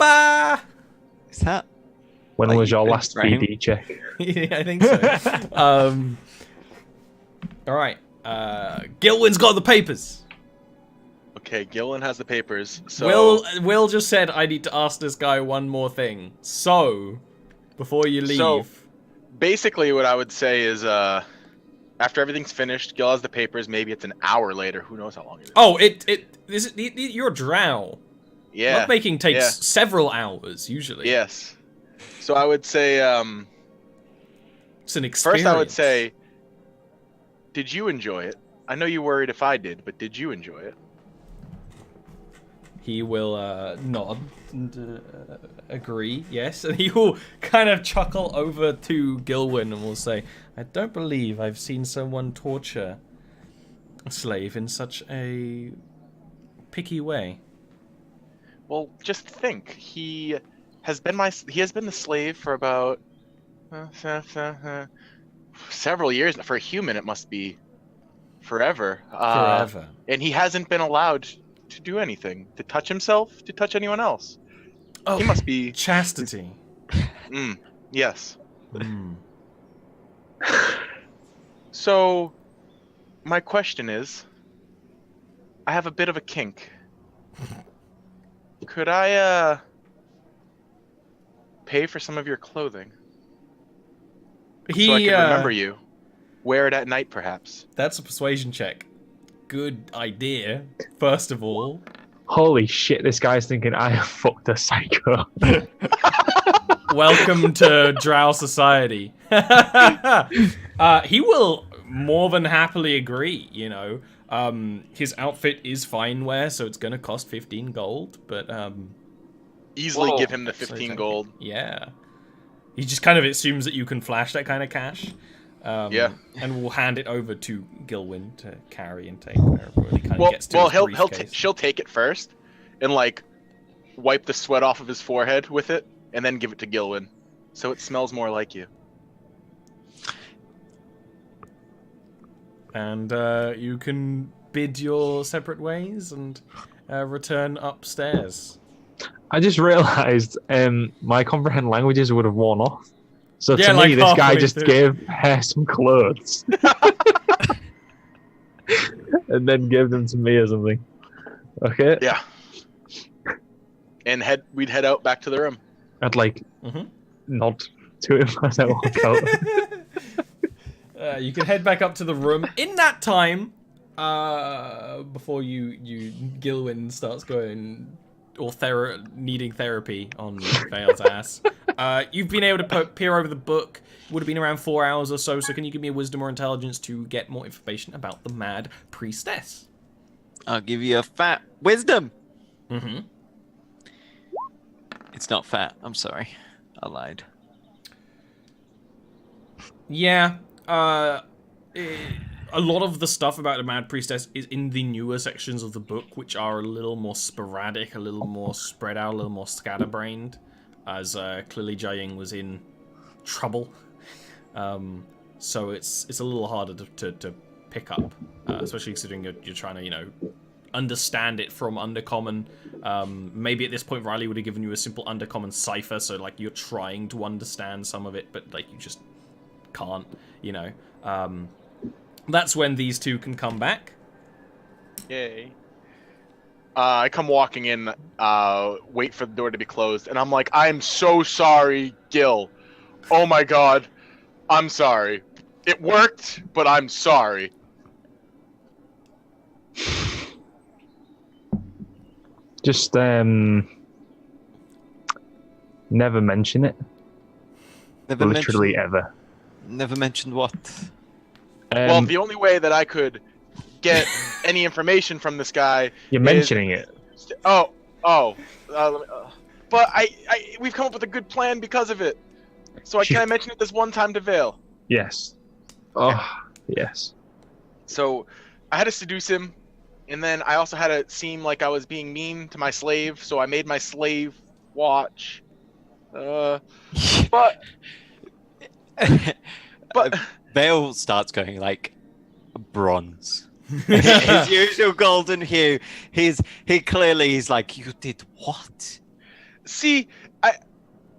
Papa! Is that? When Like was you your can last frame? BD check? Yeah, I think so. All right. Gilwyn's got the papers. Okay, Gillen has the papers. So Will just said I need to ask this guy one more thing. So, before you leave, So- basically, what I would say is, after everything's finished, Gil has the papers. Maybe it's an hour later. Who knows how long it is? you're a drow. Yeah. Lovemaking takes yeah. several hours usually. Yes. So I would say, It's an experience. first I would say, did you enjoy it? I know you worried if I did, but did you enjoy it? He will nod and agree, yes, and he will kind of chuckle over to Gilwyn and will say, I don't believe I've seen someone torture a slave in such a picky way. Well, just think. He has been the slave for about several years. For a human, it must be forever. Forever. And he hasn't been allowed to do anything, to touch himself, to touch anyone else. Oh, He must be. chastity. Yes. Mm. So, my question is, I have a bit of a kink. Could I pay for some of your clothing so I can remember you? Wear it at night, perhaps. That's a persuasion check. Good idea, first of all. Holy shit, this guy's thinking I have fucked a psycho. Welcome to Drow society. He will more than happily agree, you know. His outfit is fine wear, so it's gonna cost 15 gold, but Easily Whoa. give him the 15 gold. yeah. He just kind of assumes that you can flash that kind of cash. Yeah. And we'll hand it over to Gilwyn to carry and take wherever he kind of gets to his She'll briefcase. take it first, and like wipe the sweat off of his forehead with it, and then give it to Gilwyn, so it smells more like you. And you can bid your separate ways and return upstairs. I just realised my comprehend languages would have worn off. So Yeah, to like me, this guy halfway just through. gave her some clothes. And then gave them to me or something. Okay? Yeah. And we'd head out back to the room. I'd like Mhm. nod to him as I walk out. You can head back up to the room. In that time, before Gilwyn starts going or needing therapy on Vale's ass, you've been able to peer over the book. It would have been around 4 hours or so. So can you give me a wisdom or intelligence to get more information about the Mad Priestess? I'll give you a fat wisdom. Mm-hmm. It's not fat. I'm sorry. I lied. Yeah. A lot of the stuff about the Mad Priestess is in the newer sections of the book, which are a little more sporadic, a little more spread out, a little more scatterbrained, as clearly Jiaying was in trouble. So it's a little harder to pick up, especially considering you're trying to, you know, understand it from Undercommon. Maybe at this point Riley would have given you a simple Undercommon cipher, so like you're trying to understand some of it, but like you just can't, you know. That's when these two can come back. Yay. I come walking in, wait for the door to be closed, and I'm like, I'm so sorry, Gil. Oh my god. I'm sorry. It worked, but I'm sorry. Just never mention it. Never Literally mentioned, ever. Never mentioned what? Well, the only way that I could get any information from this guy You're mentioning it. but we've come up with a good plan because of it. So can I mention it this one time to Vale? Yes. Oh, yes. So I had to seduce him, and then I also had to seem like I was being mean to my slave, so I made my slave watch. But Vale starts going like bronze. His usual golden hue. He's like, you did what? See,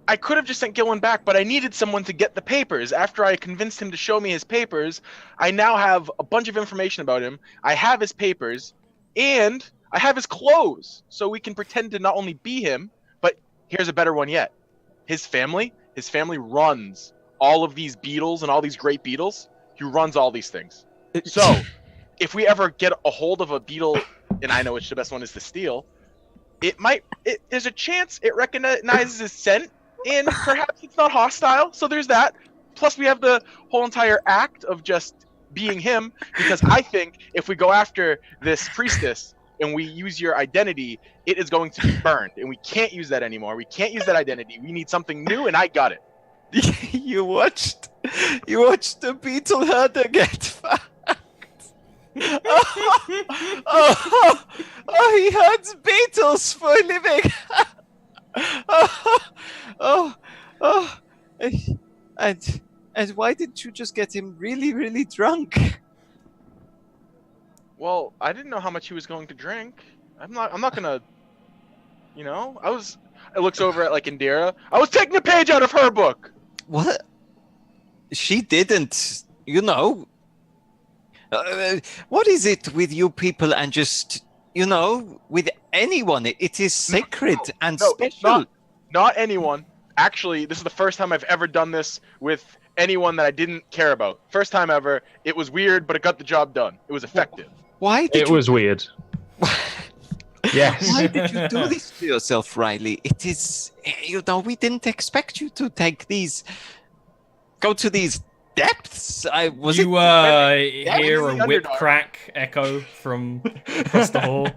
I could have just sent Gillen back, but I needed someone to get the papers. After I convinced him to show me his papers, I now have a bunch of information about him. I have his papers, and I have his clothes, so we can pretend to not only be him, but here's a better one yet. His family runs all of these beetles and all these great beetles. He runs all these things. So, if we ever get a hold of a beetle, and I know which the best one is to steal, there's a chance it recognizes his scent, and perhaps it's not hostile. So there's that. Plus, we have the whole entire act of just being him, because I think if we go after this priestess and we use your identity, it is going to be burned, and we can't use that anymore. We can't use that identity. We need something new, and I got it. You watched the beetle herder get fucked. Oh, he herds beetles for a living. And why didn't you just get him really, really drunk? Well, I didn't know how much he was going to drink. I'm not gonna, it looks over at like Indira. I was taking a page out of her book. What? She didn't, what is it with you people and just, with anyone? It is sacred and special. Not anyone. Actually, this is the first time I've ever done this with anyone that I didn't care about. First time ever. It was weird, but it got the job done. It was effective. Why did It was weird. Yes. Why did you do this to yourself, Riley? It is, we didn't expect you to go to these depths. You hear a whip Underdog. crack echo from across the hall.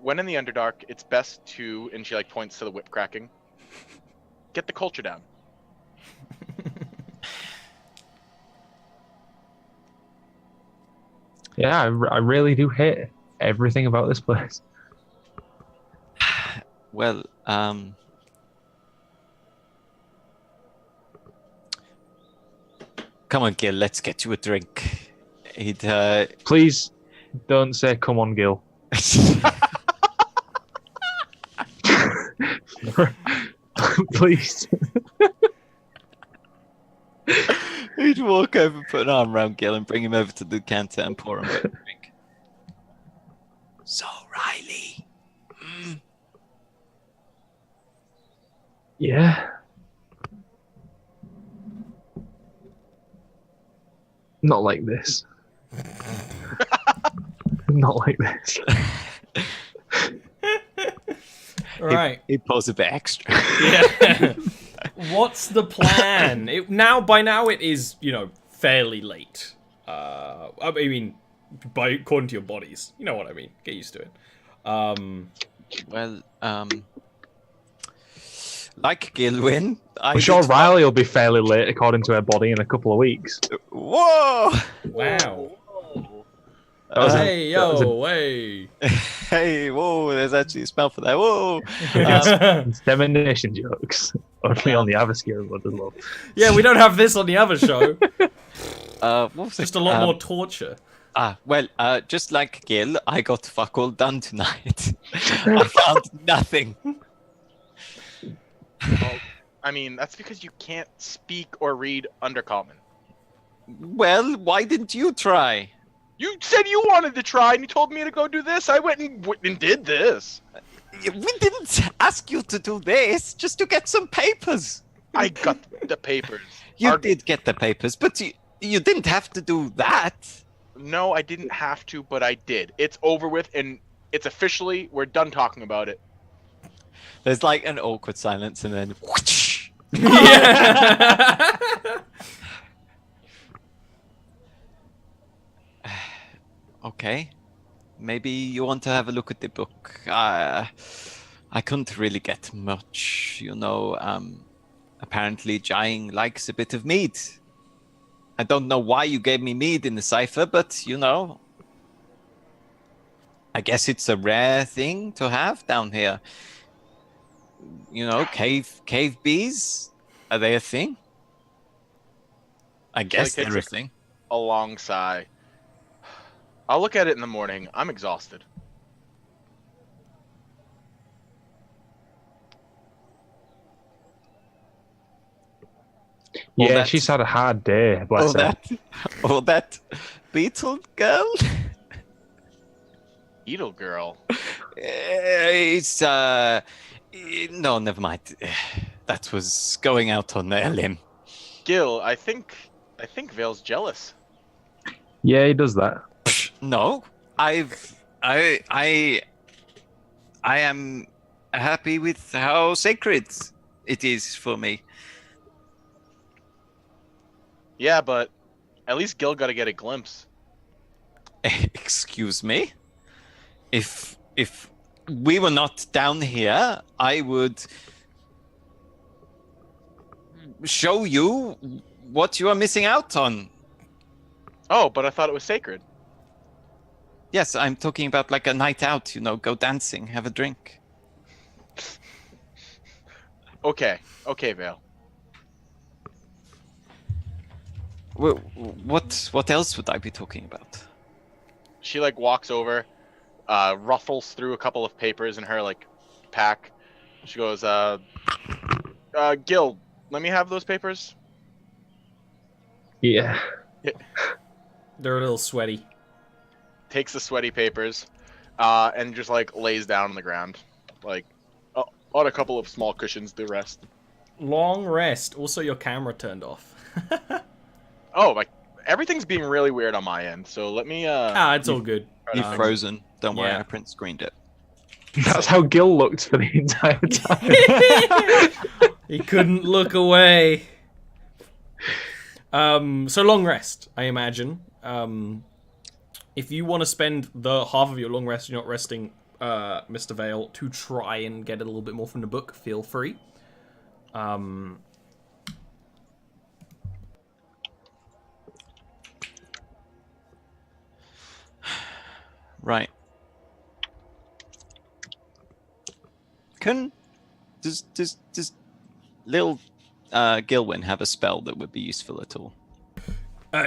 When in the Underdark, it's best to, and she points to the whip cracking, get the culture down. Yeah, I really do hate everything about this place. Well, come on, Gil, let's get you a drink. Please don't say "come on, Gil." Please. He'd walk over, put an arm around Gil, and bring him over to the counter and pour him a drink. So, Riley. Yeah. Not like this. Not like this. Right. He pulls a bit extra. Yeah. What's the plan? By now it is, fairly late. I mean, according to your bodies. You know what I mean. Get used to it. Well, like Gilwyn, I'm sure Riley will be fairly late according to her body in a couple of weeks. Whoa! Wow. Hey, Hey, whoa, there's actually a spell for that. Whoa! It's demolition jokes. Only on the Jarviskjir would love. Yeah, we don't have this on the other show. What was Just it? a lot more torture. Just like Gil, I got fuck all done tonight. I found nothing. Well, I mean, that's because you can't speak or read Undercommon. Well, why didn't you try? You said you wanted to try, and you told me to go do this. I went and did this. We didn't ask you to do this, just to get some papers. I got the papers. You did get the papers, but you didn't have to do that. No, I didn't have to, but I did. It's over with, and it's officially, we're done talking about it. There's an awkward silence, and then whoosh. Yeah. Okay, maybe you want to have a look at the book. I couldn't really get much, Apparently, Jying likes a bit of mead. I don't know why you gave me mead in the cipher, but I guess it's a rare thing to have down here. Cave bees, are they a thing? I guess they're a thing. A long sigh. I'll look at it in the morning. I'm exhausted. All Yeah, that- she's had a hard day, bless her. that beetle girl. Beetle girl. It's no, never mind. That was going out on a limb. Gil, I think Vale's jealous. Yeah, he does that. No, I am happy with how sacred it is for me. Yeah, but at least Gil got to get a glimpse. Excuse me? If we were not down here, I would show you what you are missing out on. Oh, but I thought it was sacred. Yes, I'm talking about like a night out, go dancing, have a drink. Okay, Vale. What else would I be talking about? She like walks over, ruffles through a couple of papers in her like pack. She goes, Gil, let me have those papers. Yeah. They're a little sweaty. Takes the sweaty papers, and just like lays down on the ground, like on a couple of small cushions to rest. Long rest. Also, your camera turned off. Oh, like everything's being really weird on my end. So let me. It's all good. You've frozen. Don't worry, yeah. I print screened it. That's how Gil looked for the entire time. He couldn't look away. So long rest, I imagine. If you want to spend the half of your long rest you're not resting, Mr. Vale, to try and get a little bit more from the book, feel free. Right. Does little Gilwyn have a spell that would be useful at all?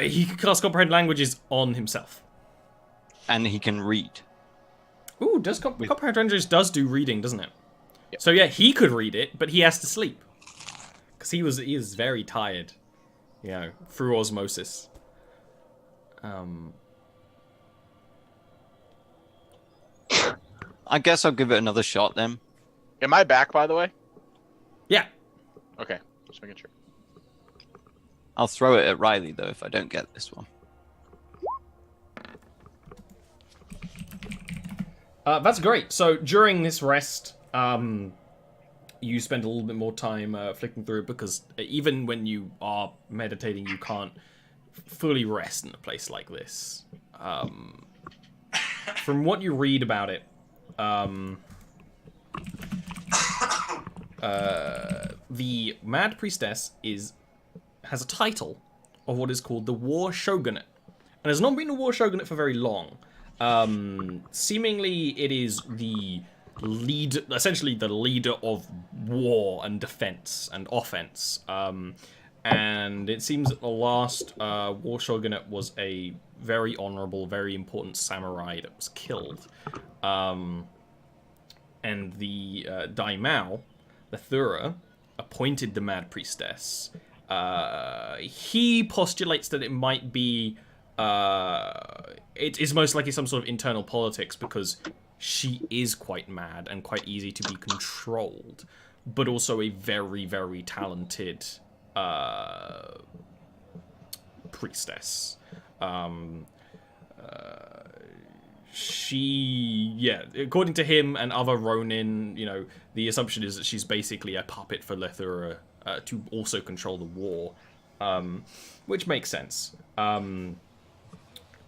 He can cast Comprehend Languages on himself. And he can read. Ooh, Comprehend Languages does do reading, doesn't it? Yep. So yeah, he could read it, but he has to sleep. Because he is very tired. Through osmosis. I guess I'll give it another shot then. Am I back, by the way? Yeah. Okay, just making sure. I'll throw it at Riley though if I don't get this one. That's great. So during this rest, you spend a little bit more time flicking through it because even when you are meditating, you can't fully rest in a place like this. From what you read about it, the Mad Priestess has a title of what is called the War Shogunate, and has not been a War Shogunate for very long. Seemingly, it is essentially the leader of war and defense and offense. And it seems that the last War Shogunate was a very honorable, very important samurai that was killed. And the Daimao, the Thura, appointed the Mad Priestess. He postulates that it might be... it is most likely some sort of internal politics because she is quite mad and quite easy to be controlled, but also a very, very talented priestess. According to him and other Ronin, the assumption is that she's basically a puppet for Lethura to also control the war, which makes sense.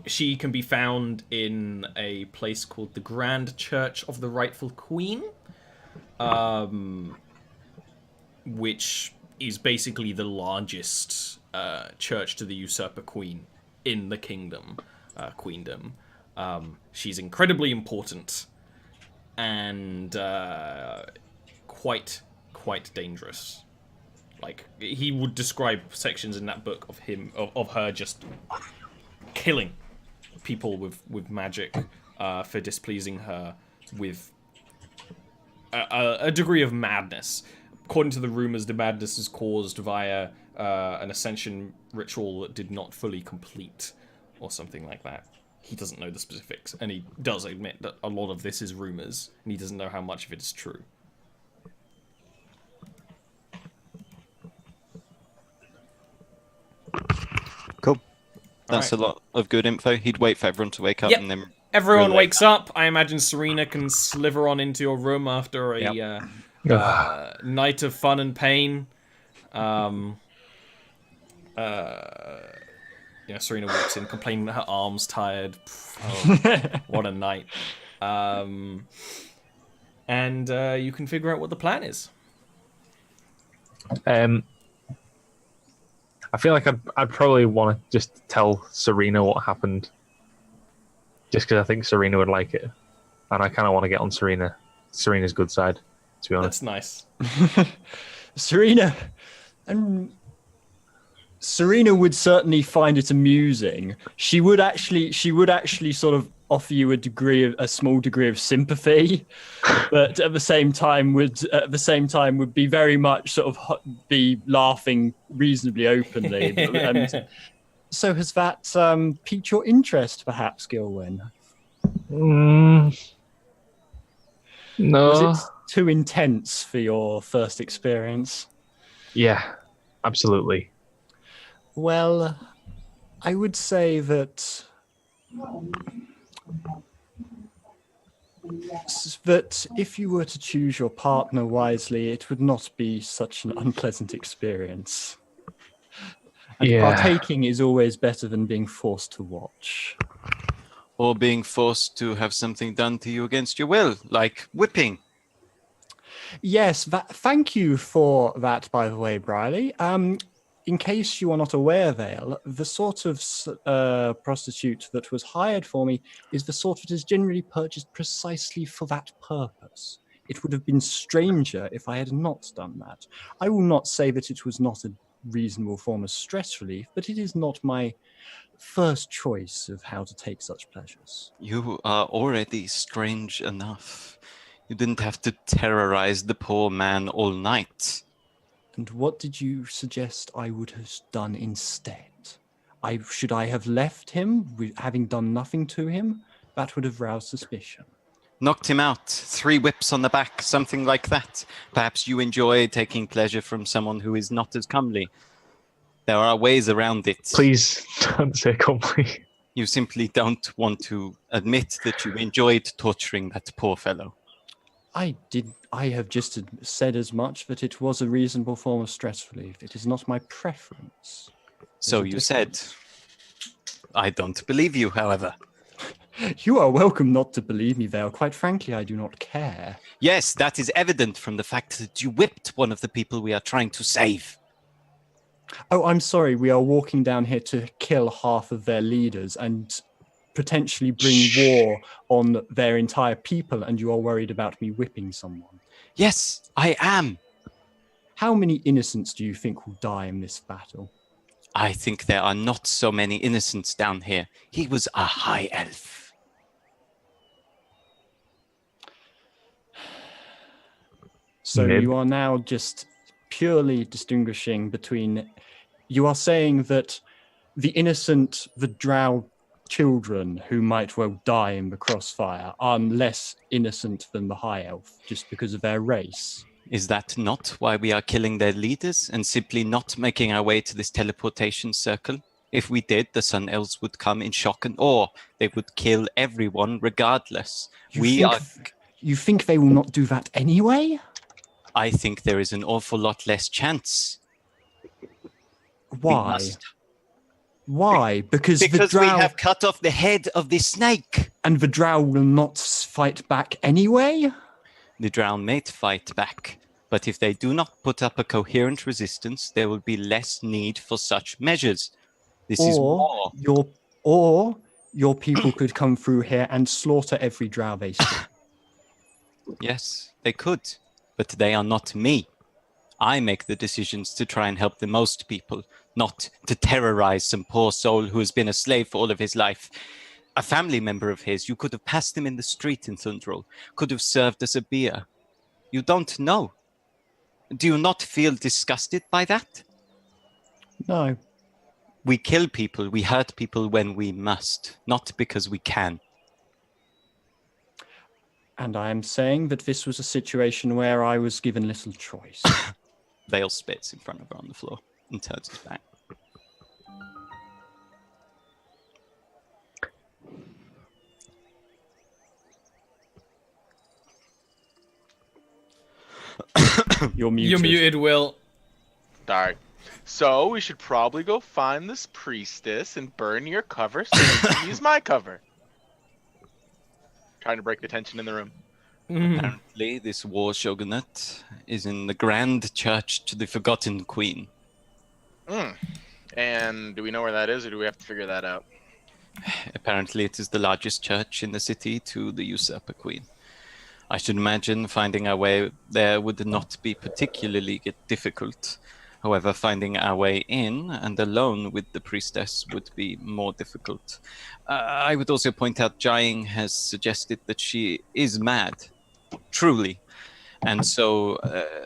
She can be found in a place called the Grand Church of the Rightful Queen, which is basically the largest church to the usurper queen in the queendom. She's incredibly important and quite dangerous. Like, he would describe sections in that book of her just killing people with magic for displeasing her with a degree of madness. According to the rumors, the madness is caused via an ascension ritual that did not fully complete, or something like that. He doesn't know the specifics, and he does admit that a lot of this is rumors, and he doesn't know how much of it is true. Cool. That's Alright. a lot of good info. He'd wait for everyone to wake up Yep. and then... Everyone relay wakes up. I imagine Serena can sliver on into your room after a night of fun and pain. Serena walks in complaining that her arm's tired. Oh, what a night. And you can figure out what the plan is. I feel like I'd probably want to just tell Serena what happened, just because I think Serena would like it, and I kind of want to get on Serena's good side, to be honest. That's nice. Serena would certainly find it amusing. She would actually sort of offer you a small degree of sympathy, but at the same time would be very much sort of be laughing reasonably openly. So has that piqued your interest, perhaps, Gilwyn? No. Was it too intense for your first experience? Yeah, absolutely. Well, I would say that if you were to choose your partner wisely, it would not be such an unpleasant experience. And partaking is always better than being forced to watch. Or being forced to have something done to you against your will, like whipping. Yes, thank you for that, by the way, Briley. In case you are not aware, Vale, the sort of prostitute that was hired for me is the sort that is generally purchased precisely for that purpose. It would have been stranger if I had not done that. I will not say that it was not a reasonable form of stress relief, but it is not my first choice of how to take such pleasures. You are already strange enough. You didn't have to terrorize the poor man all night. And what did you suggest I would have done instead? Should I have left him, having done nothing to him? That would have roused suspicion. Knocked him out. 3 whips on the back, something like that. Perhaps you enjoy taking pleasure from someone who is not as comely. There are ways around it. Please don't say comely. You simply don't want to admit that you enjoyed torturing that poor fellow. I have just said as much, that it was a reasonable form of stress relief. It is not my preference. So you said. I don't believe you, however. You are welcome not to believe me, Vale. Quite frankly, I do not care. Yes, that is evident from the fact that you whipped one of the people we are trying to save. Oh, I'm sorry. We are walking down here to kill half of their leaders and potentially bring war on their entire people, and you are worried about me whipping someone. Yes, I am. How many innocents do you think will die in this battle? I think there are not so many innocents down here. He was a high elf. So Mid. you are now just purely distinguishing between... You are saying that the innocent, the Drow children who might well die in the crossfire are less innocent than the high elf just because of their race. Is that not why we are killing their leaders and simply not making our way to this teleportation circle? If we did, the Sun Elves would come in shock and awe. They would kill everyone regardless. You think they will not do that anyway? I think there is an awful lot less chance. Why? Why? Because the we Drow... have cut off the head of the snake. And the Drow will not fight back anyway? The Drow may fight back, but if they do not put up a coherent resistance, there will be less need for such measures. This is war. Your people could come through here and slaughter every Drow they see. Yes, they could, but they are not me. I make the decisions to try and help the most people, not to terrorize some poor soul who has been a slave for all of his life. A family member of his, you could have passed him in the street in Thundrel, could have served as a beer. You don't know. Do you not feel disgusted by that? No. We kill people, we hurt people when we must, not because we can. And I am saying that this was a situation where I was given little choice. Vale spits in front of her on the floor and turns his back. You're muted. You're muted, Will. Sorry. So we should probably go find this priestess and burn your cover so you can use my cover. Trying to break the tension in the room. Apparently, this war shogunate is in the grand church to the Forgotten Queen. And do we know where that is, or do we have to figure that out? Apparently, it is the largest church in the city to the usurper queen. I should imagine finding our way there would not be particularly difficult. However, finding our way in and alone with the priestess would be more difficult. I would also point out Jaying has suggested that she is mad, truly. And so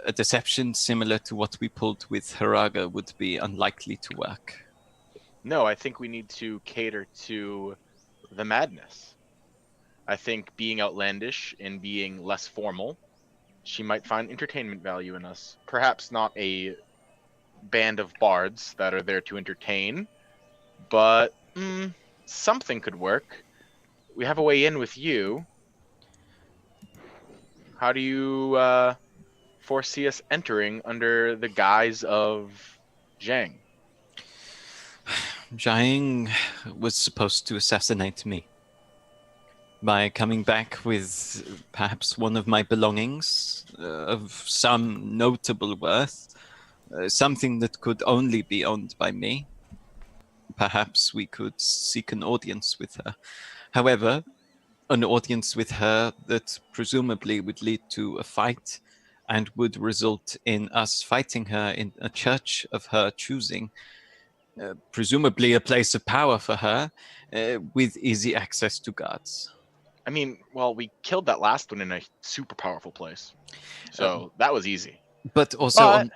a deception similar to what we pulled with Haraga would be unlikely to work. No, I think we need to cater to the madness. I think being outlandish and being less formal, she might find entertainment value in us. Perhaps not a band of bards that are there to entertain, but something could work. We have a way in with you. How do you foresee us entering under the guise of Zhang? Jaying was supposed to assassinate me. By coming back with perhaps one of my belongings of some notable worth, something that could only be owned by me. Perhaps we could seek an audience with her. However, an audience with her that presumably would lead to a fight and would result in us fighting her in a church of her choosing, presumably a place of power for her, with easy access to guards. I mean, well, we killed that last one in a super powerful place. So that was easy. But also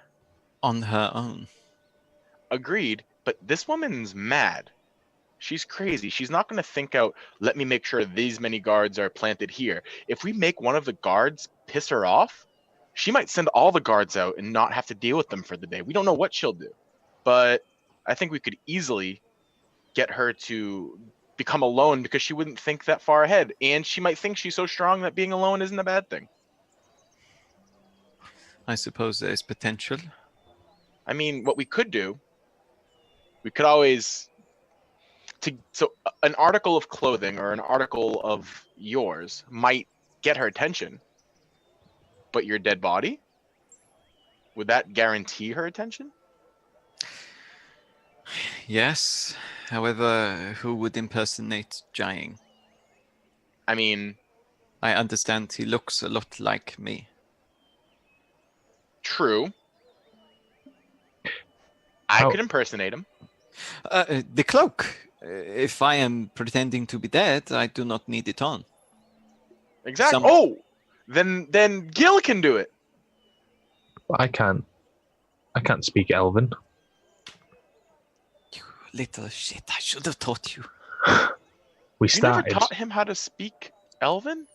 on her own. Agreed, but this woman's mad. She's crazy. She's not going to think out, let me make sure these many guards are planted here. If we make one of the guards piss her off, she might send all the guards out and not have to deal with them for the day. We don't know what she'll do. But I think we could easily get her to become alone because she wouldn't think that far ahead. And she might think she's so strong that being alone isn't a bad thing. I suppose there's potential. I mean, what we could do, we could always... So an article of clothing or an article of yours might get her attention, but your dead body? Would that guarantee her attention? Yes. However, who would impersonate Jaying? I mean... I understand he looks a lot like me. True. I could impersonate him. The cloak. If I am pretending to be dead, I do not need it on. Exactly. Oh! Then Gil can do it. I can't speak Elven. You little shit, I should have taught you. We You started. never taught him how to speak Elven?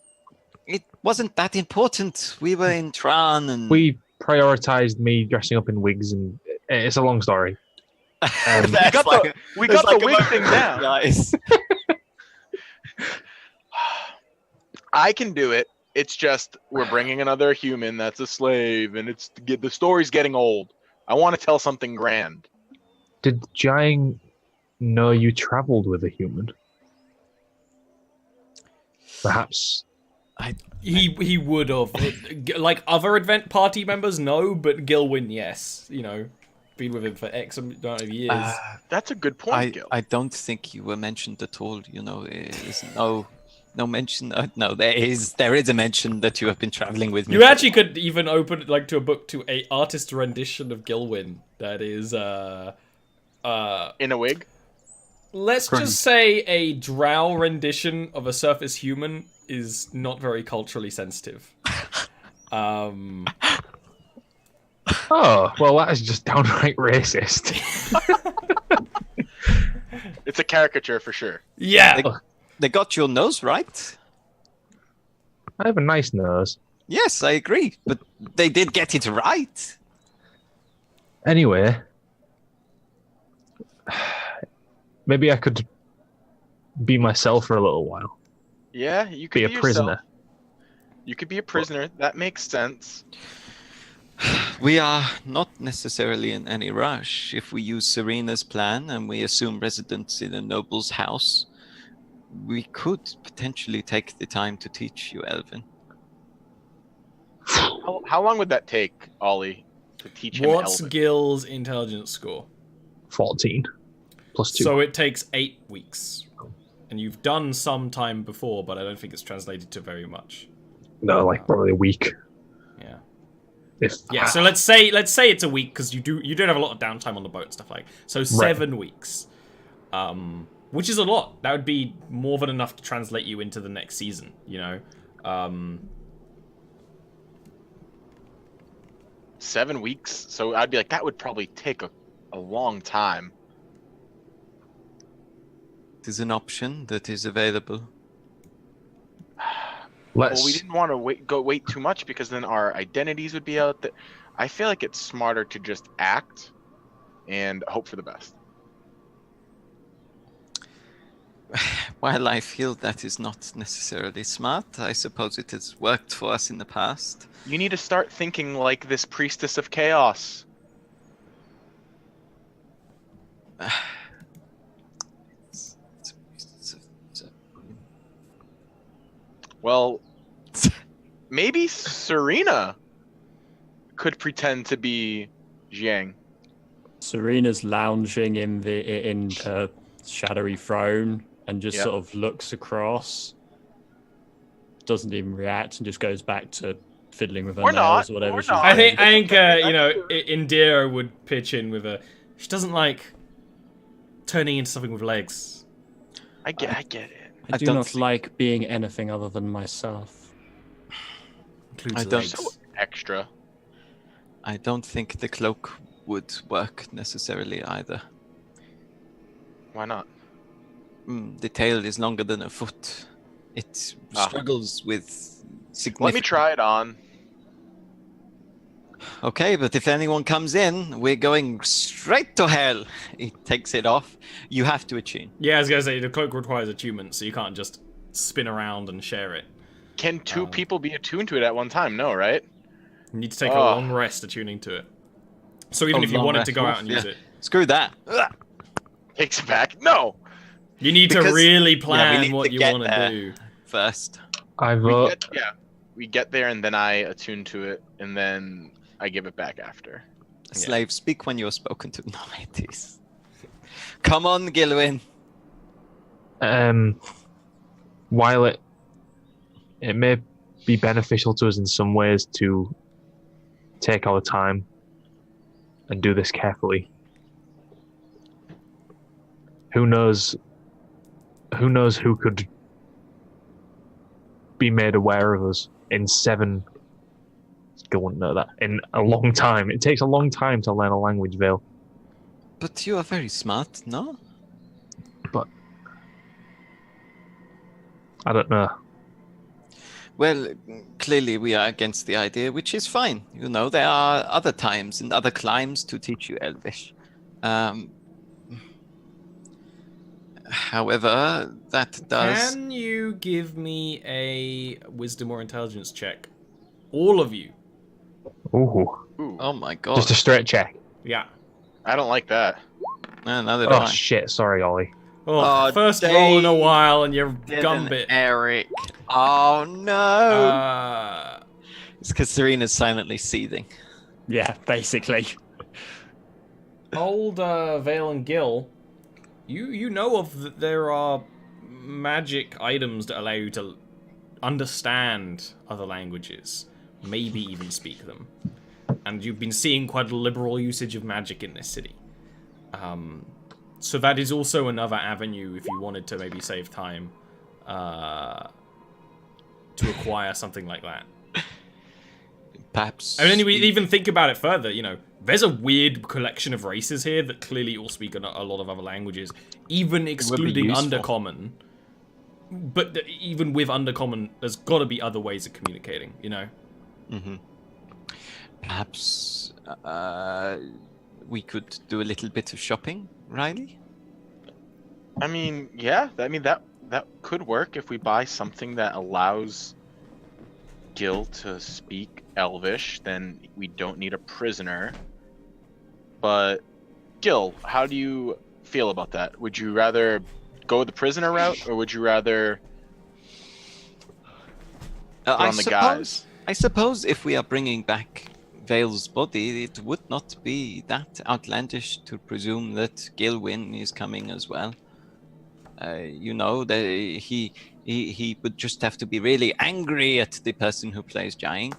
It wasn't that important. We were in Tran and... We prioritized me dressing up in wigs, and it's a long story. We got the wig thing down. Guys. I can do it. It's just we're bringing another human that's a slave, and the story's getting old. I want to tell something grand. Did Jaying know you traveled with a human? Perhaps. He would have. Like other event party members, no, but Gilwyn, yes. You know, been with him for X amount of years. That's a good point, Gil. I don't think you were mentioned at all. You know, there's no mention. No, there is a mention that you have been traveling with me. You actually could even open it like to a book to a artist rendition of Gilwyn that is in a wig. Let's just say a drow rendition of a surface human is not very culturally sensitive. Oh, well, that is just downright racist. It's a caricature for sure. Yeah. They got your nose right. I have a nice nose. Yes, I agree, but they did get it right. Anyway, maybe I could be myself for a little while. Yeah, you could Be a yourself. prisoner. You could be a prisoner. That makes sense. We are not necessarily in any rush. If we use Serena's plan and we assume residence in a noble's house, we could potentially take the time to teach you Elven. How long would that take, Ollie, to teach him What's Elven? Gil's intelligence score? 14 plus 2. So it takes 8 weeks. And you've done some time before, but I don't think it's translated to very much. No, like probably a week. Yeah. If Yeah, so let's say it's a week, because you don't have a lot of downtime on the boat and stuff like. So 7 weeks. Which is a lot. That would be more than enough to translate you into the next season, you know? 7 weeks? So I'd be like, that would probably take a long time. It is an option that is available. Well, we didn't want to wait too much because then our identities would be out there. I feel like it's smarter to just act and hope for the best. While I feel that is not necessarily smart, I suppose it has worked for us in the past. You need to start thinking like this priestess of chaos. Well, maybe Serena could pretend to be Jiang. Serena's lounging in her shadowy throne and just Yep. sort of looks across, doesn't even react, and just goes back to fiddling with her Or nails not, or whatever or she's not. I doing. think you know, Indira would pitch in with a. She doesn't like turning into something with legs. I get it. I I do don't not think- like being anything other than myself. Includes I don't- legs. So extra. I don't think the cloak would work necessarily either. Why not? The tail is longer than a foot. It Ah. struggles with significant... Let me try it on. Okay, but if anyone comes in, we're going straight to hell. He takes it off. You have to attune. Yeah, I was gonna say the cloak requires attunement, so you can't just spin around and share it. Can two people be attuned to it at one time? No, right? You need to take a Oh. long rest attuning to it. So even Oh, if you long wanted rest. to go out Oof, and yeah. use it, Screw that. Takes it back. No. you need to Because- really yeah, we plan need what to you get want to there. do. First. I vote. We get there and then I attune to it and then I give it back after. Slave, speak when you're spoken to. No, it is. Come on, Gilwyn. While it may be beneficial to us in some ways to take our time and do this carefully, who knows who could be made aware of us in 7. Still wouldn't know that in a long time. It takes a long time to learn a language, Vale. But you are very smart, no? But I don't know. Well, clearly we are against the idea, which is fine. You know, there are other times and other climes to teach you Elvish. However, that does... Can you give me a wisdom or intelligence check? All of you. Ooh, Ooh, Oh my god. just a straight check. Yeah. I don't like that. No, neither do Oh I. shit! Sorry, Ollie. Oh, Oh, first roll in a Dave while and you're Didn't gumbit. Eric. Oh no! Uh, It's because Serena's silently seething. Yeah, basically. old Vale and Gil, you know of that there are magic items that allow you to understand other languages, maybe even speak them. And you've been seeing quite a liberal usage of magic in this city. So that is also another avenue if you wanted to maybe save time to acquire something like that. Perhaps. And then we even think about it further, you know, there's a weird collection of races here that clearly all speak a lot of other languages, even excluding useful. Undercommon. But even with Undercommon, there's got to be other ways of communicating, you know? Perhaps we could do a little bit of shopping, Riley? I mean, yeah. That could work if we buy something that allows Gil to speak Elvish. Then we don't need a prisoner. But Gil, how do you feel about that? Would you rather go the prisoner route, or would you rather put on the guys? I suppose if we are bringing back Vale's body, it would not be that outlandish to presume that Gilwyn is coming as well. You know, that he would just have to be really angry at the person who plays Jying.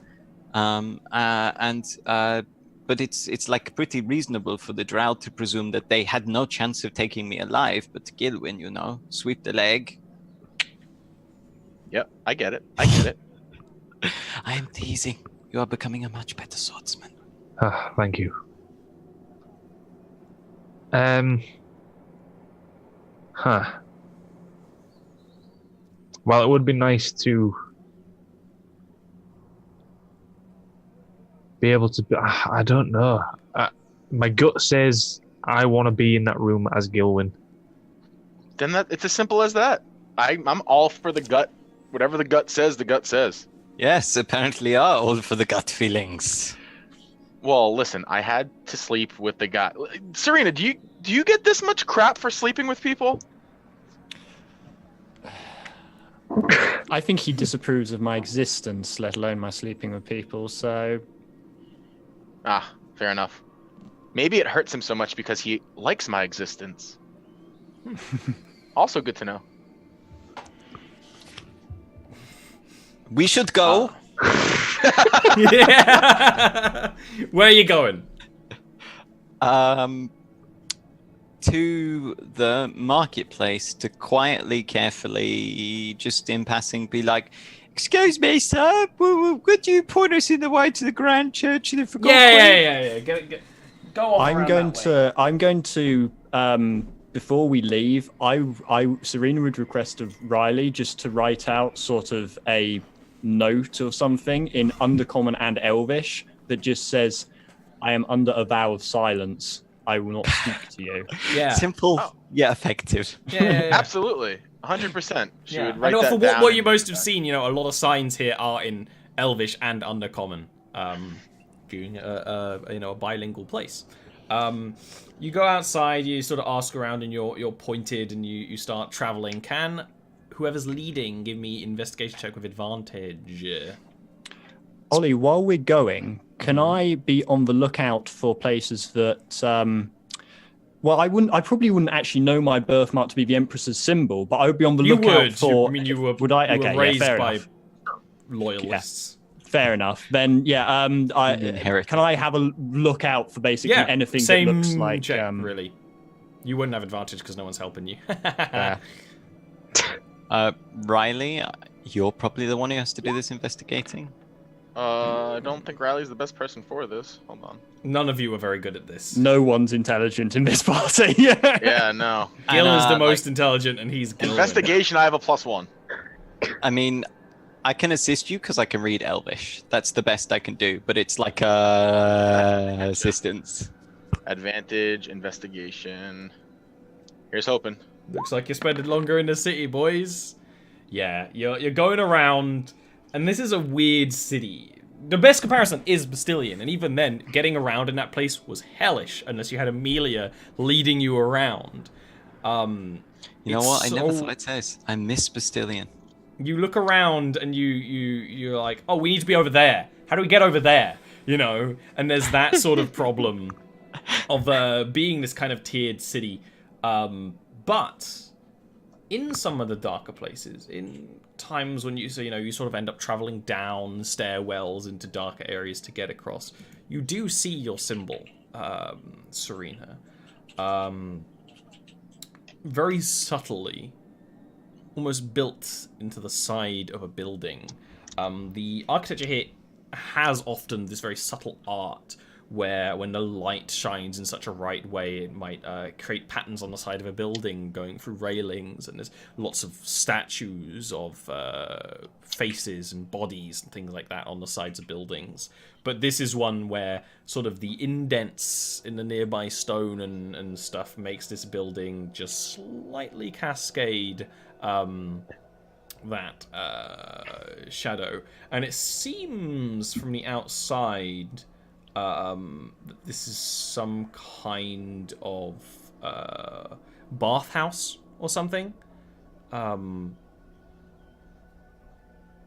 But it's like pretty reasonable for the Drow to presume that they had no chance of taking me alive, but Gilwyn, you know, sweep the leg. Yep, I get it. I am teasing. You are becoming a much better swordsman. Thank you. Well, it would be nice to be able to. I don't know. My gut says I want to be in that room as Gilwyn. Then it's as simple as that. I'm all for the gut. Whatever the gut says, the gut says. Yes, apparently are all for the gut feelings. Well, listen, I had to sleep with the guy. Serena, do you get this much crap for sleeping with people? I think he disapproves of my existence, let alone my sleeping with people, so... Fair enough. Maybe it hurts him so much because he likes my existence. Also good to know. We should go. Yeah. Where are you going? To the marketplace to quietly, carefully, just in passing, be like, "Excuse me, sir, could you point us in the way to the Grand Church of the Forgotten Queen?" Yeah. Go off. I'm going to. Before we leave, Serena would request of Riley just to write out sort of a note or something in Undercommon and Elvish that just says, "I am under a vow of silence. I will not speak to you." Yeah. Simple, yet effective. Yeah. Absolutely. 100%. She would I write know that for down what you and- most have seen, you know, a lot of signs here are in Elvish and Undercommon, being a bilingual place. You go outside, you sort of ask around, and you're pointed, and you start traveling. Can whoever's leading give me investigation check with advantage? Ollie, while we're going, can I be on the lookout for places that? Well, I probably wouldn't actually know my birthmark to be the Empress's symbol, but I would be on the lookout for. You were would I? you were Okay, raised fair by enough. loyalists. Fair enough. Then, can I have a look out for basically anything that looks like? Check, really. You wouldn't have advantage because no one's helping you. Riley, you're probably the one who has to do this investigating. I don't think Riley's the best person for this. Hold on. None of you are very good at this. No one's intelligent in this party. Yeah, no. Gil And, is the most intelligent, and he's Gil. Investigation, I have a +1. I mean, I can assist you because I can read Elvish. That's the best I can do, but it's like assistance. Advantage, investigation. Here's hoping. Looks like you're spending longer in the city, boys. Yeah, you're going around, and this is a weird city. The best comparison is Bastillion, and even then, getting around in that place was hellish, unless you had Amelia leading you around. You know what? I never thought I'd say this. I miss Bastillion. You look around, and you're like, oh, we need to be over there. How do we get over there? You know, and there's that sort of problem of being this kind of tiered city. But in some of the darker places, in times when you sort of end up traveling down stairwells into darker areas to get across, you do see your symbol, Serena, very subtly, almost built into the side of a building. The architecture here has often this very subtle art where when the light shines in such a right way, it might create patterns on the side of a building going through railings, and there's lots of statues of faces and bodies and things like that on the sides of buildings. But this is one where sort of the indents in the nearby stone and stuff makes this building just slightly cascade that shadow. And it seems from the outside that this is some kind of bathhouse or something.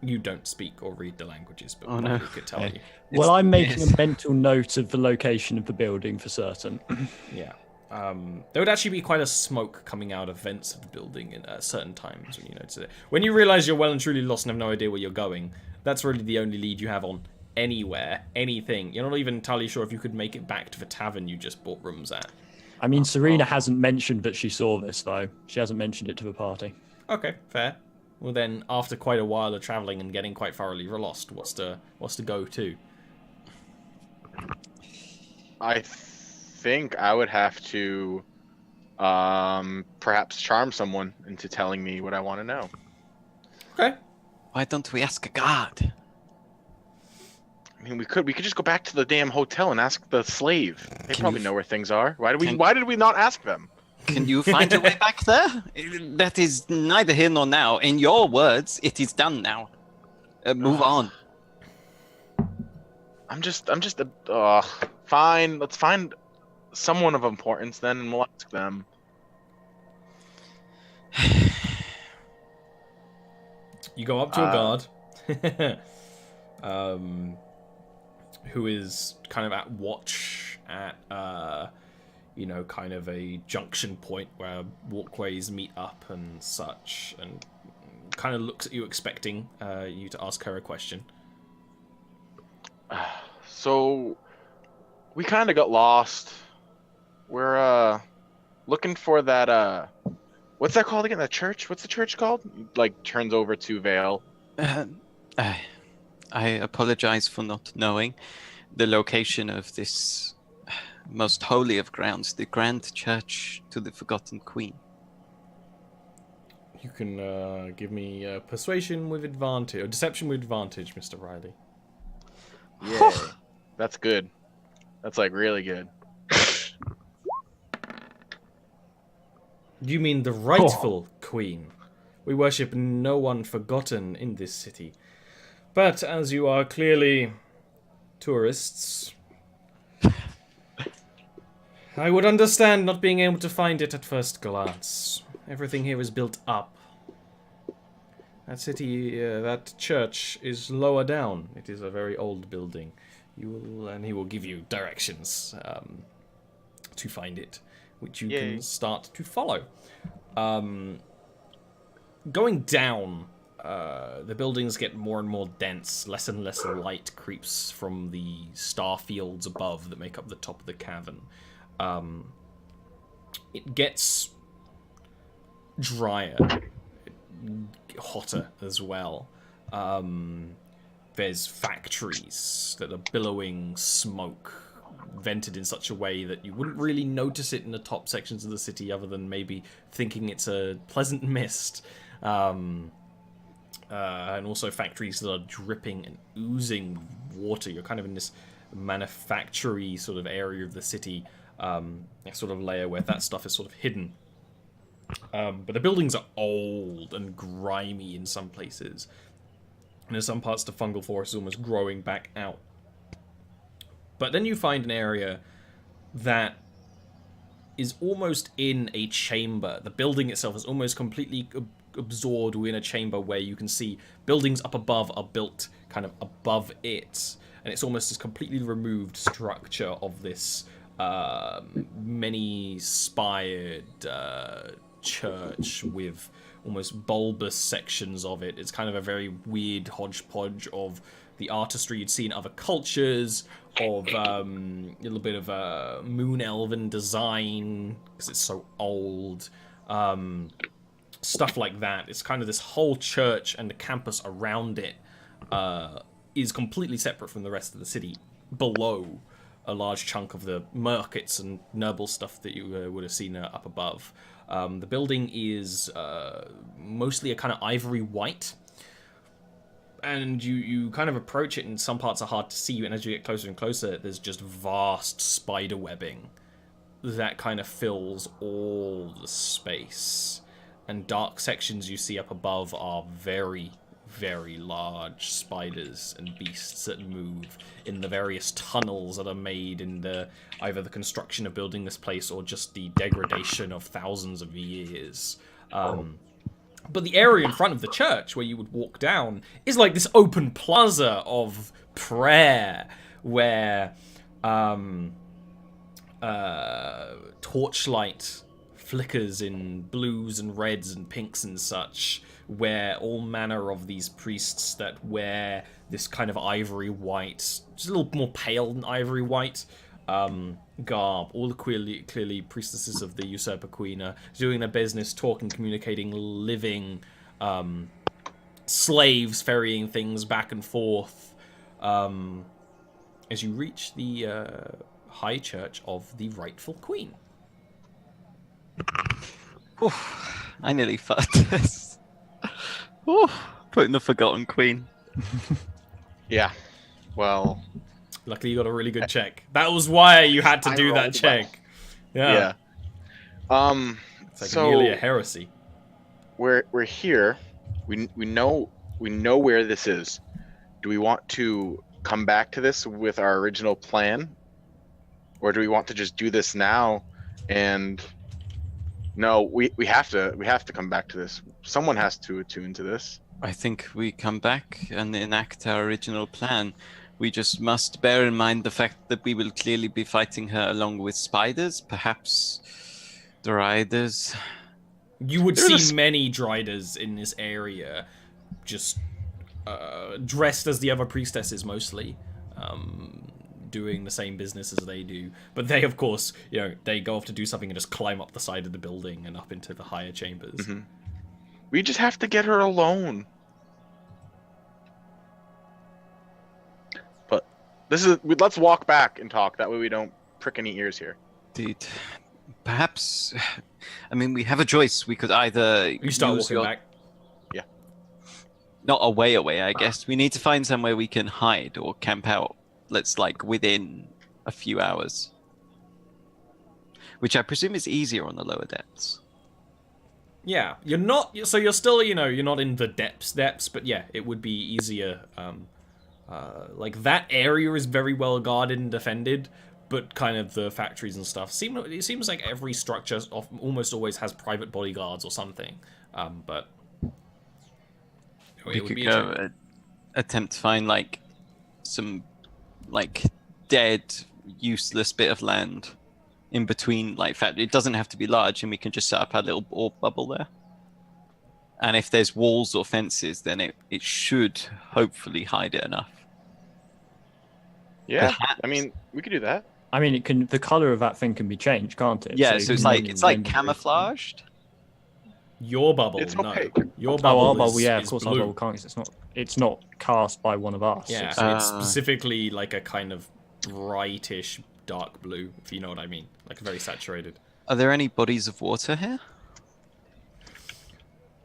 You don't speak or read the languages, but Oh, no. we could tell you. Well, I'm making yes. a mental note of the location of the building for certain. Yeah. There would actually be quite a smoke coming out of vents of the building at certain times when you notice it. When you realize you're well and truly lost and have no idea where you're going, that's really the only lead you have on anywhere, anything. You're not even entirely sure if you could make it back to the tavern you just bought rooms at. I mean, Serena hasn't mentioned that she saw this, though. She hasn't mentioned it to the party. Okay, fair. Well then, after quite a while of traveling and getting quite thoroughly lost, what's the go-to? I think I would have to perhaps charm someone into telling me what I want to know. Okay. Why don't we ask a guard? I mean, we could just go back to the damn hotel and ask the slave. They Can probably you- know where things are. Why Can- did we not ask them? Can you find a way back there? That is neither here nor now. In your words, it is done now. Move on. I'm just fine. Let's find someone of importance then, and we'll ask them. You go up to a guard, who is kind of at watch at, kind of a junction point where walkways meet up and such, and kind of looks at you expecting you to ask her a question. So, we kind of got lost. We're looking for that what's that called again? That church? What's the church called? Like turns over to Vale. I apologize for not knowing the location of this most holy of grounds, the Grand Church to the Forgotten Queen. You can give me persuasion with advantage, or deception with advantage, Mr. Riley. Yeah, that's good. That's like really good. You mean the rightful queen? We worship no one forgotten in this city. But as you are clearly tourists, I would understand not being able to find it at first glance. Everything here is built up. That church is lower down. It is a very old building. And he will give you directions to find it, which you can start to follow. Going down, the buildings get more and more dense. Less and less light creeps from the star fields above that make up the top of the cavern. It gets drier, hotter as well. There's factories that are billowing smoke, vented in such a way that you wouldn't really notice it in the top sections of the city, other than maybe thinking it's a pleasant mist. And also factories that are dripping and oozing water. You're kind of in this manufacturing sort of area of the city, a sort of layer where that stuff is sort of hidden. But the buildings are old and grimy in some places. And in some parts the fungal forest is almost growing back out. But then you find an area that is almost in a chamber. The building itself is almost completely absorbed within a chamber where you can see buildings up above are built kind of above it. And it's almost this completely removed structure of this many-spired church with almost bulbous sections of it. It's kind of a very weird hodgepodge of the artistry you'd see in other cultures, of a little bit of a moon elven design because it's so old, stuff like that. It's kind of this whole church and the campus around it is completely separate from the rest of the city, below a large chunk of the markets and noble stuff that you would have seen up above. The building is mostly a kind of ivory white, and you kind of approach it, and some parts are hard to see, and as you get closer and closer, there's just vast spider webbing that kind of fills all the space. And dark sections you see up above are very, very large spiders and beasts that move in the various tunnels that are made in either the construction of building this place or just the degradation of thousands of years. But the area in front of the church where you would walk down is like this open plaza of prayer where torchlight flickers in blues and reds and pinks and such, where all manner of these priests that wear this kind of ivory white, just a little more pale than ivory white, garb, all clearly priestesses of the usurper queen, are doing their business, talking, communicating, living slaves, ferrying things back and forth, as you reach the high church of the rightful queen. Oof, I nearly fucked this. Oof, putting the forgotten queen. Yeah. Well. Luckily, you got a really good check. That was why you had to I do that rolled check. Yeah. It's like so nearly a heresy. we're here. We know where this is. Do we want to come back to this with our original plan, or do we want to just do this now? And no, we have to come back to this. Someone has to attune to this. I think we come back and enact our original plan. We just must bear in mind the fact that we will clearly be fighting her along with spiders, perhaps driders. You would see many driders in this area, just dressed as the other priestesses mostly, doing the same business as they do. But they, of course, they go off to do something and just climb up the side of the building and up into the higher chambers. Mm-hmm. We just have to get her alone. But let's walk back and talk. That way we don't prick any ears here. Indeed. Perhaps, I mean, we have a choice. We could either You start walking back. Yeah. Not away, I guess. We need to find somewhere we can hide or camp out. Let's within a few hours. Which I presume is easier on the lower depths. Yeah, you're not. So you're still, you're not in the depths, but yeah, it would be easier. That area is very well guarded and defended, but kind of the factories and stuff. It seems like every structure almost always has private bodyguards or something. But we could go attempt to find some dead, useless bit of land in between factory. It doesn't have to be large, and we can just set up our little orb bubble there. And if there's walls or fences, then it should hopefully hide it enough. Yeah, I mean, we could do that. I mean, the color of that thing can be changed, can't it? Yeah, so it's camouflaged. Your bubble, It's no. opaque. Your bubble, our bubble, yeah, of is course, blue. our bubble can't. 'Cause it's not cast by one of us. Yeah, it's specifically a kind of brightish dark blue, if you know what I mean, very saturated. Are there any bodies of water here?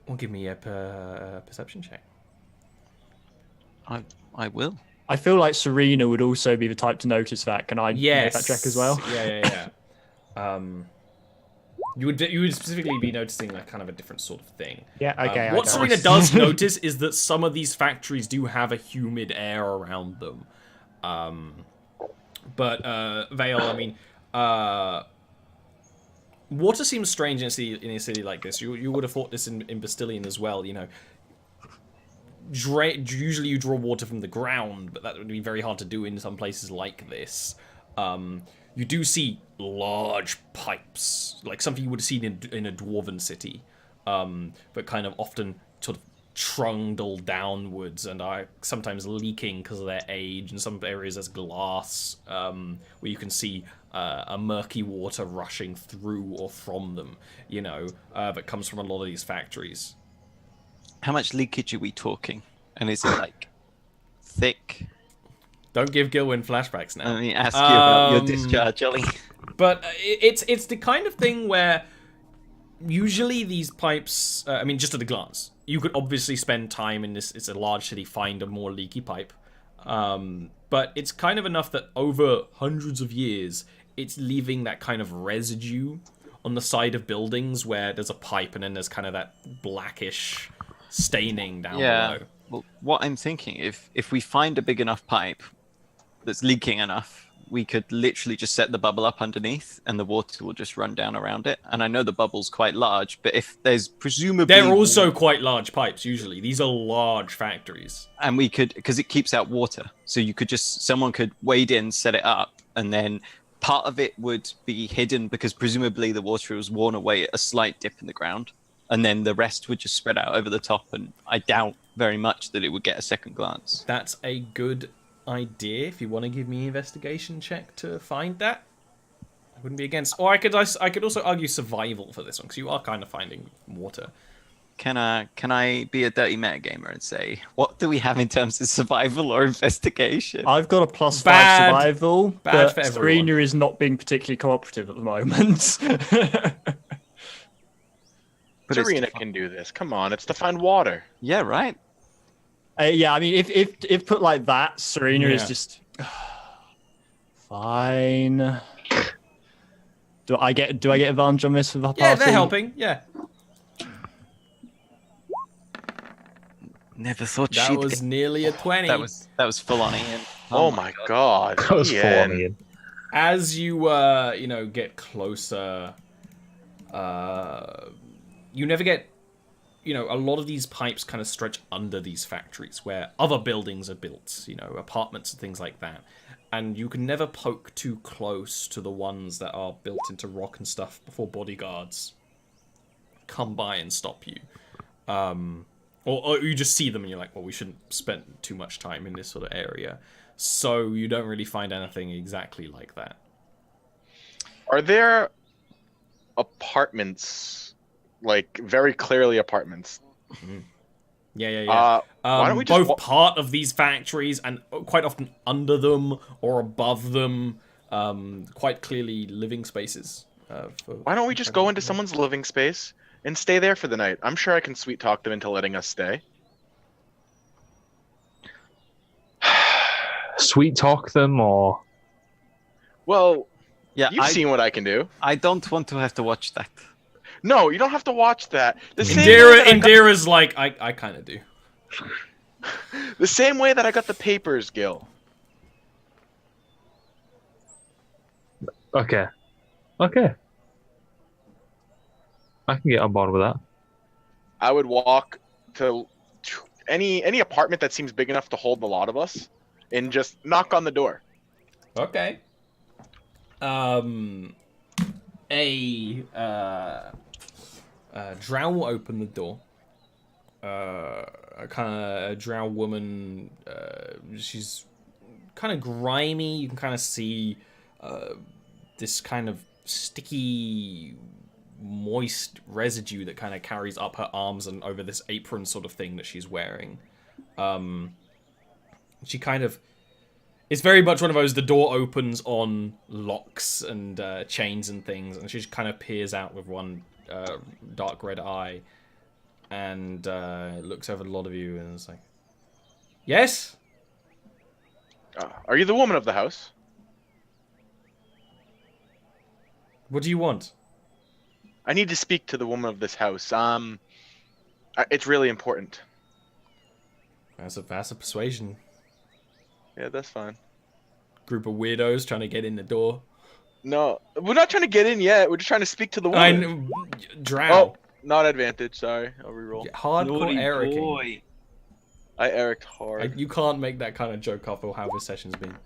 Well, give me a perception check. I will. I feel like Serena would also be the type to notice that. Can I make that check as well? Yeah. You would specifically be noticing kind of a different sort of thing. Yeah, okay. What Serena does notice is that some of these factories do have a humid air around them. But Vale, I mean, water seems strange in a city like this. You would have thought this in Bastilian as well. Usually you draw water from the ground, but that would be very hard to do in some places like this. You do see large pipes, like something you would have seen in a dwarven city, but kind of often sort of trundle downwards and are sometimes leaking because of their age. In some areas there's glass, where you can see a murky water rushing through or from them, that comes from a lot of these factories. How much leakage are we talking? And is it thick. Don't give Gilwyn flashbacks now. Let me ask you about your Um, discharge, Ollie. But it's the kind of thing where usually these pipes, I mean, just at a glance, you could obviously spend time in this. It's a large city, find a more leaky pipe. But it's kind of enough that over hundreds of years, it's leaving that kind of residue on the side of buildings where there's a pipe and then there's kind of that blackish staining down below. Well, what I'm thinking, if we find a big enough pipe that's leaking enough, we could literally just set the bubble up underneath and the water will just run down around it. And I know the bubble's quite large, but if there's presumably... They're also quite large pipes, usually. These are large factories. And we could, because it keeps out water. So you could just, someone could wade in, set it up, and then part of it would be hidden because presumably the water was worn away at a slight dip in the ground. And then the rest would just spread out over the top. And I doubt very much that it would get a second glance. That's a good idea. If you want to give me an investigation check to find that, I wouldn't be against. Or I could also argue survival for this one, because you are kind of finding water. Can I be a dirty metagamer and say, what do we have in terms of survival or investigation? I've got a +5 Bad. survival, Bad but for everyone. Serena is not being particularly cooperative at the moment. But it's Serena to can do this. Come on, it's to find water. Yeah, right. Yeah, I mean, if put like that, Serena is Yeah. just fine. Do I get advantage on this for the party? Yeah, they're helping. Yeah, Never thought that she'd was get... nearly a 20. That was full on Ian. Oh, my god. That was full Ian. on Ian. As you get closer, you never get, a lot of these pipes kind of stretch under these factories where other buildings are built, apartments and things like that. And you can never poke too close to the ones that are built into rock and stuff before bodyguards come by and stop you. Or you just see them and you're like, well, we shouldn't spend too much time in this sort of area. So you don't really find anything exactly like that. Are there apartments, like very clearly apartments? Yeah. Why don't we just both part of these factories and quite often under them or above them, quite clearly living spaces. Why don't we just go into someone's living space and stay there for the night? I'm sure I can sweet talk them into letting us stay. Sweet talk them, or Well, Yeah, you've seen what I can do. I don't want to have to watch that. No, you don't have to watch that. The same way that I got- Indira's like, I kind of do. the same way that I got the papers, Gil. okay. I can get on board with that. I would walk to any apartment that seems big enough to hold a lot of us, and just knock on the door. Okay. Drow will open the door. A Drow woman. She's kind of grimy. You can kind of see this kind of sticky, moist residue that kind of carries up her arms and over this apron sort of thing that she's wearing. She kind of... It's very much one of those, the door opens on locks and chains and things, and she just kind of peers out with one dark red eye and looks over a lot of you and is like, yes? Are you the woman of the house? What do you want? I need to speak to the woman of this house. It's really important. That's a persuasion. Yeah, that's fine. Group of weirdos trying to get in the door. No, we're not trying to get in yet. We're just trying to speak to the woman. Drow. Oh, not advantage. Sorry, I'll reroll. Hardcore Ericing. I Eric hard. You can't make that kind of joke after how this session's been.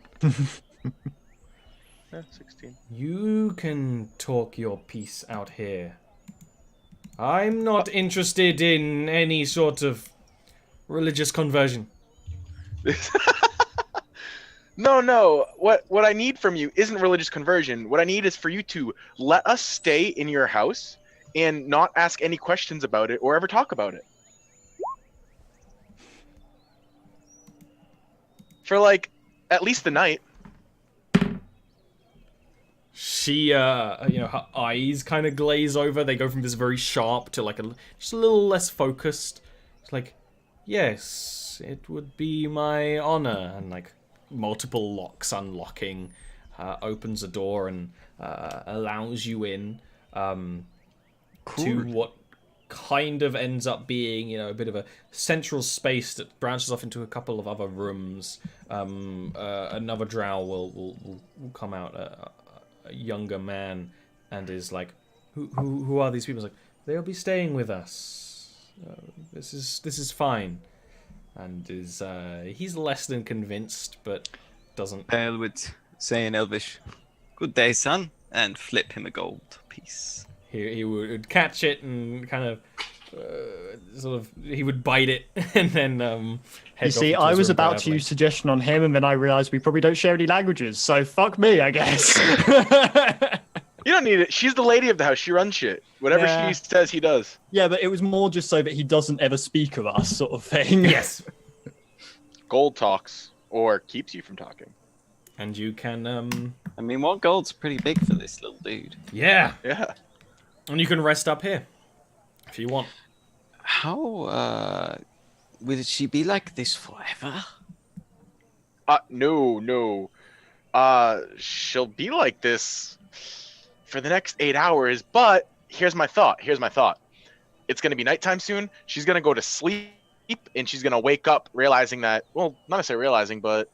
Yeah, 16. You can talk your piece out here. I'm not interested in any sort of religious conversion. No. What I need from you isn't religious conversion. What I need is for you to let us stay in your house and not ask any questions about it or ever talk about it. for like at least the night. She, her eyes kind of glaze over. They go from this very sharp to like just a little less focused. It's like, yes, it would be my honor. And like multiple locks unlocking, opens a door and allows you in to what kind of ends up being, a bit of a central space that branches off into a couple of other rooms. Another drow will come out. A younger man, and is like, who are these people? He's like, they'll be staying with us. This is fine, and is he's less than convinced, but doesn't. Bale would say in Elvish, "Good day, son," and flip him a gold piece. He would catch it and kind of he would bite it and then head You see, off into I his was room about to quietly. use suggestion on him, and then I realised we probably don't share any languages, so fuck me, I guess. You don't need it. She's the lady of the house. She runs shit. Whatever Yeah. she says, he does. Yeah, but it was more just so that he doesn't ever speak of us, sort of thing. Yes, Gold talks or keeps you from talking. and you can I mean, 1 gold's pretty big for this little dude. yeah, Yeah. and you can rest up here if you want. How will she be like this forever? No. She'll be like this for the next 8 hours, but here's my thought. It's going to be nighttime soon. She's going to go to sleep, and she's going to wake up realizing that, well, not necessarily realizing, but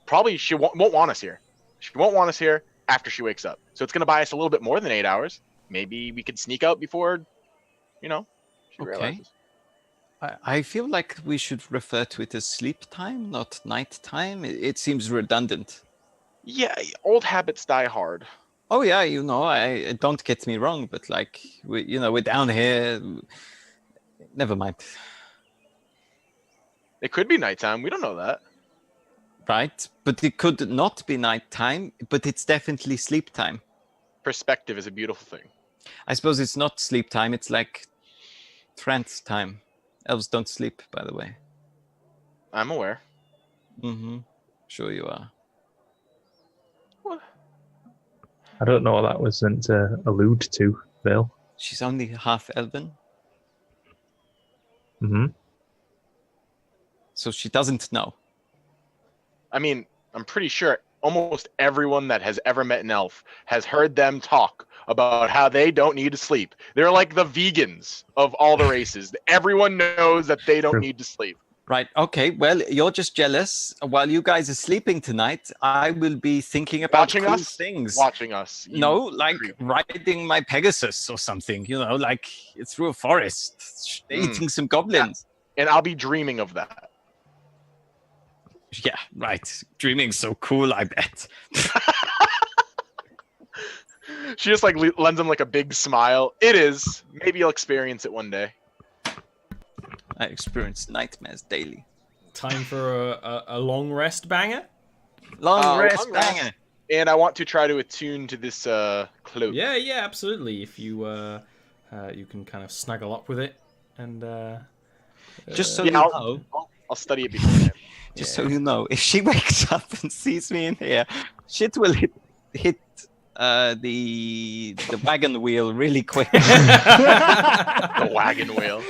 probably she won't want us here. She won't want us here after she wakes up. So it's going to buy us a little bit more than 8 hours. Maybe we could sneak out before, she realizes. I feel like we should refer to it as sleep time, not night time. It seems redundant. Yeah, old habits die hard. Oh yeah, I don't get me wrong, but like we're down here. Never mind. It could be nighttime. We don't know that. Right, but it could not be nighttime, but it's definitely sleep time. Perspective is a beautiful thing. I suppose it's not sleep time, it's like trance time. Elves don't sleep, by the way. I'm aware. Mm-hmm. Sure you are. What? I don't know what that was meant to allude to, Bill. She's only half elven, Mm-hmm. so she doesn't know. I mean, I'm pretty sure almost everyone that has ever met an elf has heard them talk about how they don't need to sleep. They're like the vegans of all the races. Everyone knows that they don't need to sleep. Right, okay, well, you're just jealous. While you guys are sleeping tonight, I will be thinking about Watching cool us? things. Watching us. you No, like creep. riding my Pegasus or something, like through a forest, eating some goblins. And I'll be dreaming of that. Yeah, right. Dreaming so cool, I bet. She just like lends him like a big smile. It is. Maybe you'll experience it one day. I experience nightmares daily. Time for a long rest, banger. Long rest, long rest. banger. And I want to try to attune to this cloak. Yeah, absolutely. If you you can kind of snuggle up with it, and Just so Yeah, you I'll- know, I'll study it beforehand. just so you know, if she wakes up and sees me in here, shit will hit the wagon wheel really quick. The wagon wheel.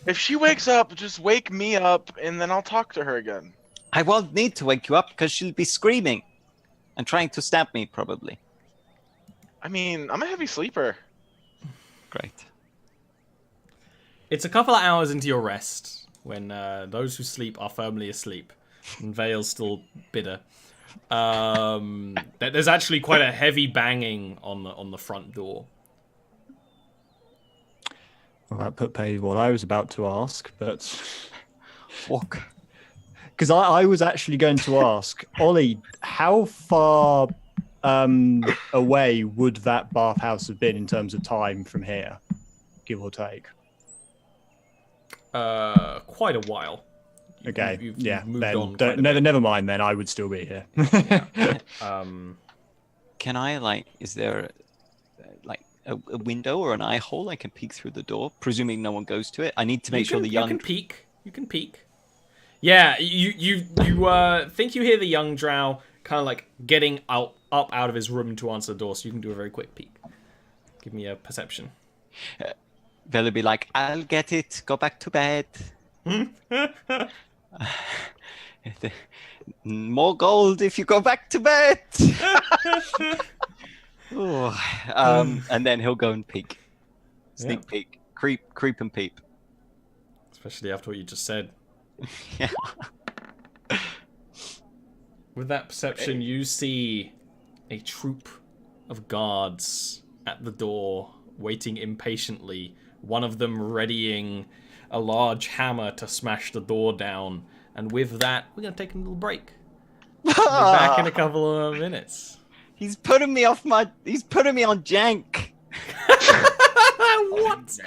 If she wakes up, just wake me up, and then I'll talk to her again. I won't need to wake you up because she'll be screaming and trying to stab me, probably. I mean, I'm a heavy sleeper. Great. it's a couple of hours into your rest when those who sleep are firmly asleep, and Vale's still bitter. There's actually quite a heavy banging on the front door. Well, that put paid what I was about to ask, but Walk. because I was actually going to ask Ollie, how far away would that bathhouse have been in terms of time from here, give or take? Quite a while. Okay, You've yeah. moved Then on quite a never mind. Then I would still be here. Can I, is there a window or an eye hole I can peek through the door, presuming no one goes to it? I need to make sure the You young... can peek. You can peek. Yeah, you think you hear the young Drow kind of like getting up out of his room to answer the door, so you can do a very quick peek. Give me a perception. They'll be like, I'll get it. Go back to bed. More gold if you go back to bed. Ooh. And then he'll go and peek. Sneak peek. Creep and peep. Especially after what you just said. Yeah. With that perception, you see a troop of guards at the door, waiting impatiently. One of them readying a large hammer to smash the door down. And with that, we're going to take a little break. We'll be back in a couple of minutes. He's putting me on jank. What?